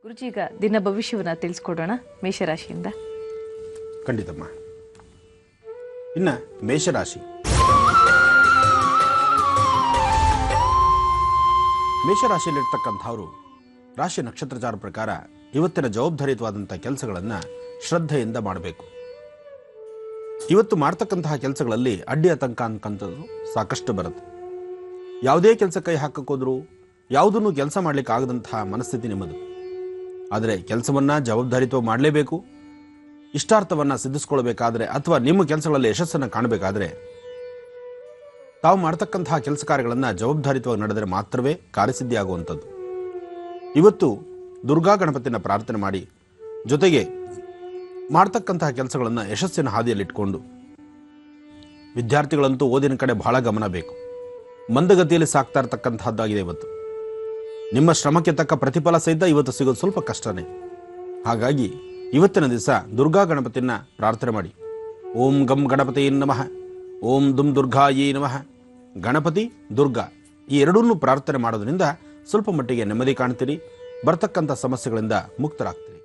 ಗುರುಜಿ, ಈಗ ದಿನ ಭವಿಷ್ಯವನ್ನ ತಿಳಿಸ್ಕೊಡೋಣ ಮೇಷರಾಶಿಯಿಂದ. ಖಂಡಿತಮ್ಮ. ಇನ್ನು ಮೇಷರಾಶಿ. ಮೇಷರಾಶಿಯಲ್ಲಿರ್ತಕ್ಕಂಥವರು ರಾಶಿ ನಕ್ಷತ್ರಚಾರ ಪ್ರಕಾರ ಇವತ್ತಿನ ಜವಾಬ್ದಾರಿಯುತವಾದಂಥ ಕೆಲಸಗಳನ್ನು ಶ್ರದ್ಧೆಯಿಂದ ಮಾಡಬೇಕು. ಇವತ್ತು ಮಾಡ್ತಕ್ಕಂತಹ ಕೆಲಸಗಳಲ್ಲಿ ಅಡ್ಡಿ ಆತಂಕ ಅಂತಕ್ಕಂಥದ್ದು ಸಾಕಷ್ಟು ಬರುತ್ತೆ. ಯಾವುದೇ ಕೆಲಸ ಕೈ ಹಾಕೋದ್ರೂ ಯಾವುದನ್ನು ಕೆಲಸ ಮಾಡಲಿಕ್ಕೆ ಆಗದಂತಹ ಮನಸ್ಥಿತಿ ನಿಮ್ಮದು. ಆದರೆ ಕೆಲಸವನ್ನು ಜವಾಬ್ದಾರಿತ್ವ ಮಾಡಲೇಬೇಕು. ಇಷ್ಟಾರ್ಥವನ್ನು ಸಿದ್ಧಿಸ್ಕೊಳ್ಬೇಕಾದ್ರೆ ಅಥವಾ ನಿಮ್ಮ ಕೆಲಸಗಳಲ್ಲಿ ಯಶಸ್ಸನ್ನು ಕಾಣಬೇಕಾದ್ರೆ ತಾವು ಮಾಡ್ತಕ್ಕಂತಹ ಕೆಲಸ ಕಾರ್ಯಗಳನ್ನು ಜವಾಬ್ದಾರಿತ್ವವಾಗಿ ನಡೆದರೆ ಮಾತ್ರವೇ ಕಾರ್ಯಸಿದ್ಧಿ ಆಗುವಂಥದ್ದು. ಇವತ್ತು ದುರ್ಗಾ ಗಣಪತಿನ ಪ್ರಾರ್ಥನೆ ಮಾಡಿ, ಜೊತೆಗೆ ಮಾಡ್ತಕ್ಕಂತಹ ಕೆಲಸಗಳನ್ನು ಯಶಸ್ಸಿನ ಹಾದಿಯಲ್ಲಿಟ್ಕೊಂಡು, ವಿದ್ಯಾರ್ಥಿಗಳಂತೂ ಓದಿನ ಕಡೆ ಬಹಳ ಗಮನ ಬೇಕು. ಮಂದಗತಿಯಲ್ಲಿ ಸಾಕ್ತಾ ಇರತಕ್ಕಂತಹದ್ದಾಗಿದೆ ಇವತ್ತು. ನಿಮ್ಮ ಶ್ರಮಕ್ಕೆ ತಕ್ಕ ಪ್ರತಿಫಲ ಸಹಿತ ಇವತ್ತು ಸಿಗೋದು ಸ್ವಲ್ಪ ಕಷ್ಟನೇ. ಹಾಗಾಗಿ ಇವತ್ತಿನ ದಿವಸ ದುರ್ಗಾ ಗಣಪತಿನ ಪ್ರಾರ್ಥನೆ ಮಾಡಿ. ಓಂ ಗಂ ಗಣಪತಿ ನಮಃ, ಓಂ ದುಂ ದುರ್ಗಾಯೇ ನಮಃ. ಗಣಪತಿ ದುರ್ಗಾ ಈ ಎರಡನ್ನೂ ಪ್ರಾರ್ಥನೆ ಮಾಡೋದ್ರಿಂದ ಸ್ವಲ್ಪ ಮಟ್ಟಿಗೆ ನೆಮ್ಮದಿ ಕಾಣ್ತೀರಿ, ಬರ್ತಕ್ಕಂಥ ಸಮಸ್ಯೆಗಳಿಂದ ಮುಕ್ತರಾಗ್ತೀರಿ.